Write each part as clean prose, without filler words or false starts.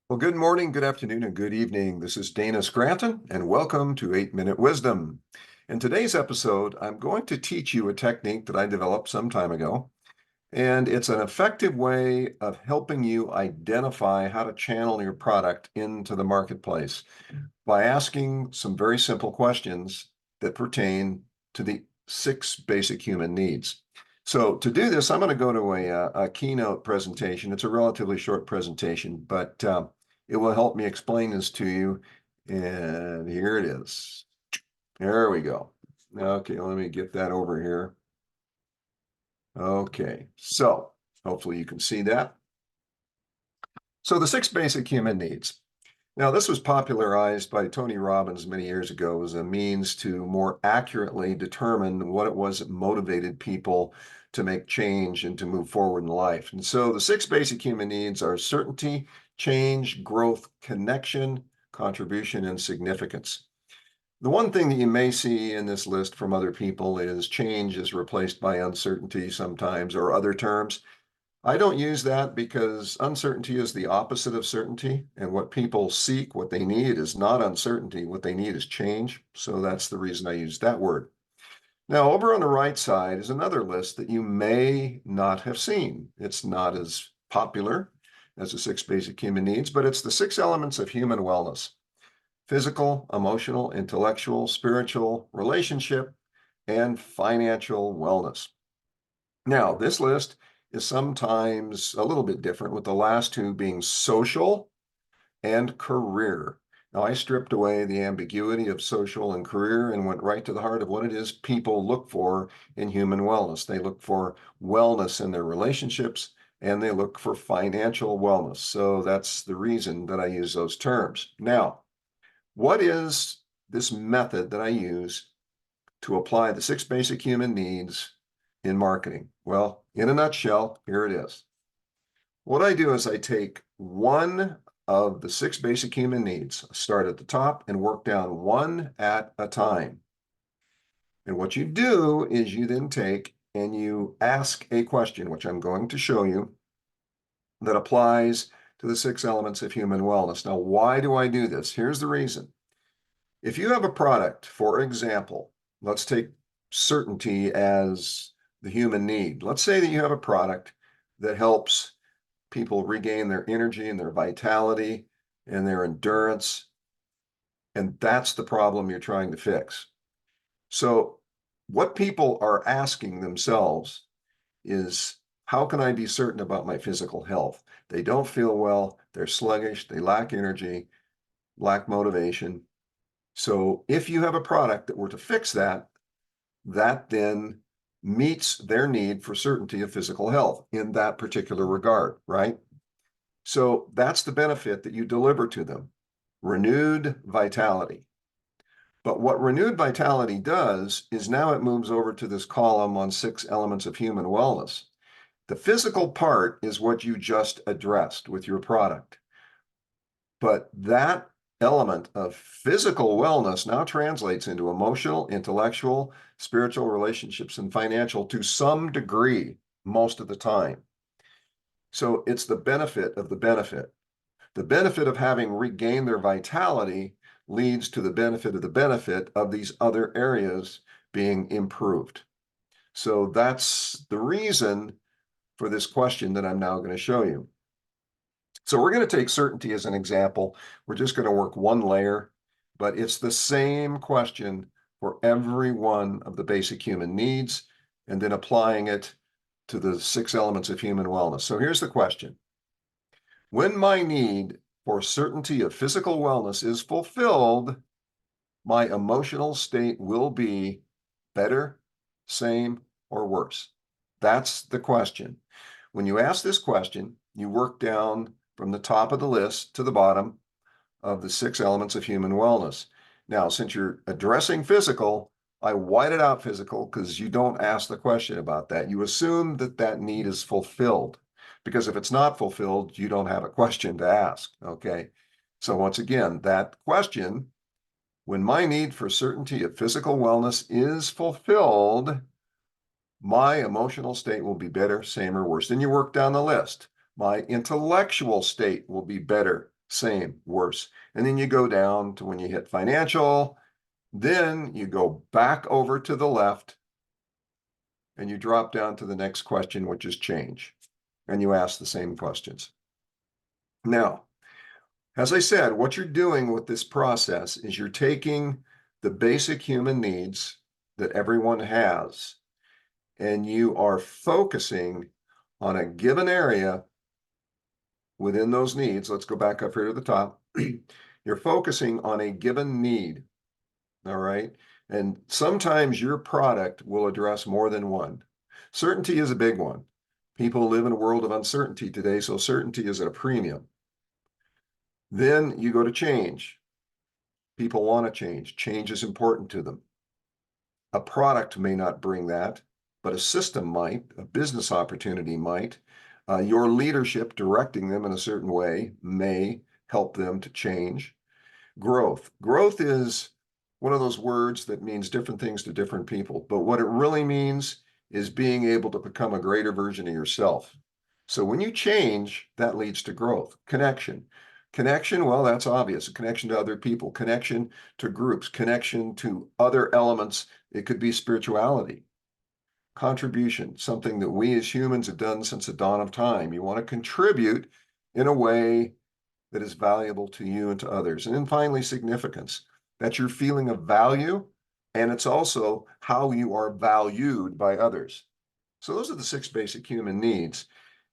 Well, good morning, good afternoon, and good evening. This is Dana Scranton, and welcome to 8-Minute Wisdom. In today's episode, I'm going to teach you a technique that I developed some time ago, and it's an effective way of helping you identify how to channel your product into the marketplace by asking some very simple questions that pertain to the 6 basic human needs. So to do this, I'm going to go to a keynote presentation. It's a relatively short presentation, but it will help me explain this to you. And here it is. There we go. Okay, let me get that over here. Okay, so hopefully you can see that. So the 6 basic human needs. Now, this was popularized by Tony Robbins many years ago as a means to more accurately determine what it was that motivated people to make change and to move forward in life. And so the 6 basic human needs are certainty, change, growth, connection, contribution, and significance. The one thing that you may see in this list from other people is change is replaced by uncertainty sometimes, or other terms. I don't use that because uncertainty is the opposite of certainty. And what people seek, what they need is not uncertainty. What they need is change. So that's the reason I use that word. Now, over on the right side is another list that you may not have seen. It's not as popular as the 6 basic human needs, but it's the 6 elements of human wellness: physical, emotional, intellectual, spiritual, relationship, and financial wellness. Now, this list is sometimes a little bit different, with the last 2 being social and career. Now, I stripped away the ambiguity of social and career and went right to the heart of what it is people look for in human wellness. They look for wellness in their relationships, and they look for financial wellness. So that's the reason that I use those terms. Now, what is this method that I use to apply the 6 basic human needs in marketing? Well, in a nutshell, here it is. What I do is I take one of the 6 basic human needs, start at the top and work down one at a time. And what you do is you then take and you ask a question, which I'm going to show you, that applies to the 6 elements of human wellness. Now, why do I do this? Here's the reason. If you have a product, for example, let's take certainty as the human need. Let's say that you have a product that helps people regain their energy and their vitality and their endurance, and that's the problem you're trying to fix. So what people are asking themselves is, how can I be certain about my physical health? They don't feel well, they're sluggish, they lack energy, lack motivation. So if you have a product that were to fix that, that then meets their need for certainty of physical health in that particular regard, right? So that's the benefit that you deliver to them: renewed vitality. But what renewed vitality does is now it moves over to this column on 6 elements of human wellness. The physical part is what you just addressed with your product. But that element of physical wellness now translates into emotional, intellectual, spiritual, relationships, and financial to some degree most of the time. So it's the benefit of the benefit. The benefit of having regained their vitality leads to the benefit of these other areas being improved. So that's the reason for this question that I'm now going to show you. So we're going to take certainty as an example. We're just going to work one layer, but it's the same question for every one of the basic human needs, and then applying it to the 6 elements of human wellness. So here's the question. When my need for certainty of physical wellness is fulfilled, my emotional state will be better, same, or worse? That's the question. When you ask this question, you work down from the top of the list to the bottom of the 6 elements of human wellness. Now, since you're addressing physical, I whited out physical because you don't ask the question about that. You assume that that need is fulfilled, because if it's not fulfilled, you don't have a question to ask, okay? So once again, that question, when my need for certainty of physical wellness is fulfilled, my emotional state will be better, same, or worse. Then you work down the list. My intellectual state will be better, same, worse. And then you go down to when you hit financial, then you go back over to the left and you drop down to the next question, which is change. And you ask the same questions. Now, as I said, what you're doing with this process is you're taking the basic human needs that everyone has, and you are focusing on a given area within those needs. Let's go back up here to the top. You're focusing on a given need, all right? And sometimes your product will address more than one. Certainty is a big one. People live in a world of uncertainty today, so certainty is at a premium. Then you go to change. People want to change. Change is important to them. A product may not bring that, but a system might, a business opportunity might. Your leadership directing them in a certain way may help them to change. Growth. Growth is one of those words that means different things to different people, but what it really means is being able to become a greater version of yourself. So when you change, that leads to growth. Connection. Connection, well, that's obvious. A connection to other people, connection to groups, connection to other elements. It could be spirituality. Contribution, something that we as humans have done since the dawn of time. You want to contribute in a way that is valuable to you and to others. And then finally, significance. That's your feeling of value, and it's also how you are valued by others. So those are the 6 basic human needs.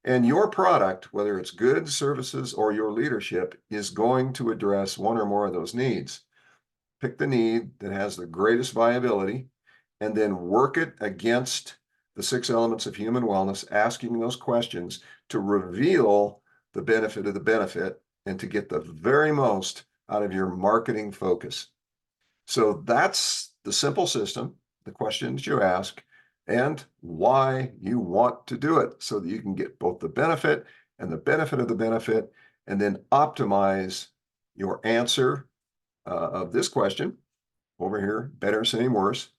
And your product, whether it's goods, services, or your leadership, is going to address one or more of those needs. Pick the need that has the greatest viability, and then work it against the 6 elements of human wellness, asking those questions to reveal the benefit of the benefit and to get the very most out of your marketing focus. So that's the simple system, the questions you ask, and why you want to do it so that you can get both the benefit and the benefit of the benefit, and then optimize your answer of this question over here, better, same, worse,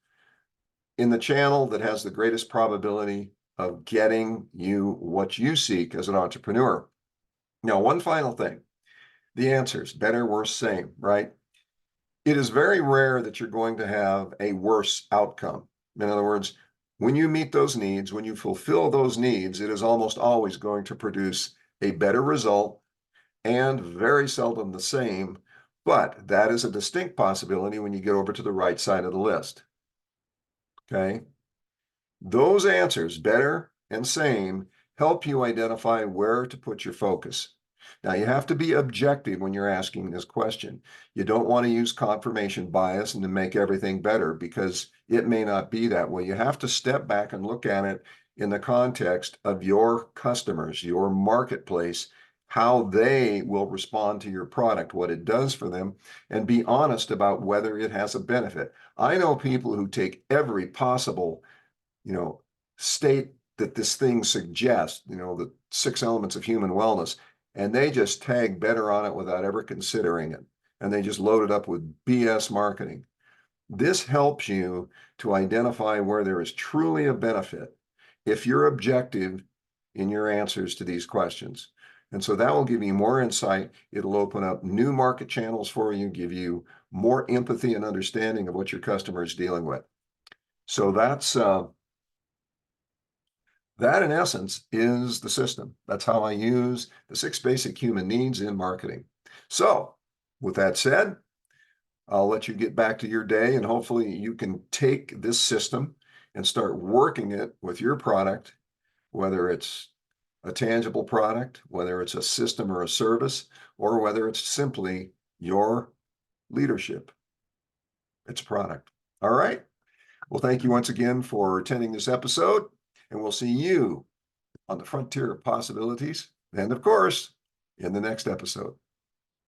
in the channel that has the greatest probability of getting you what you seek as an entrepreneur. Now, one final thing, the answers, better, worse, same, right? It is very rare that you're going to have a worse outcome. In other words, when you meet those needs, when you fulfill those needs, it is almost always going to produce a better result, and very seldom the same, but that is a distinct possibility when you get over to the right side of the list. Okay? Those answers, better and same, help you identify where to put your focus. Now, you have to be objective when you're asking this question. You don't want to use confirmation bias and to make everything better, because it may not be that way. You have to step back and look at it in the context of your customers, your marketplace, how they will respond to your product, what it does for them, and be honest about whether it has a benefit. I know people who take every possible, state that this thing suggests, the 6 elements of human wellness, and they just tag better on it without ever considering it. And they just load it up with BS marketing. This helps you to identify where there is truly a benefit if you're objective in your answers to these questions. And so that will give you more insight. It'll open up new market channels for you, give you more empathy and understanding of what your customer is dealing with. So that in essence is the system. That's how I use the 6 basic human needs in marketing. So with that said, I'll let you get back to your day, and hopefully you can take this system and start working it with your product, whether it's a tangible product, whether it's a system or a service, or whether it's simply your leadership. It's a product. All right. Well, thank you once again for attending this episode, and we'll see you on the frontier of possibilities, and of course, in the next episode.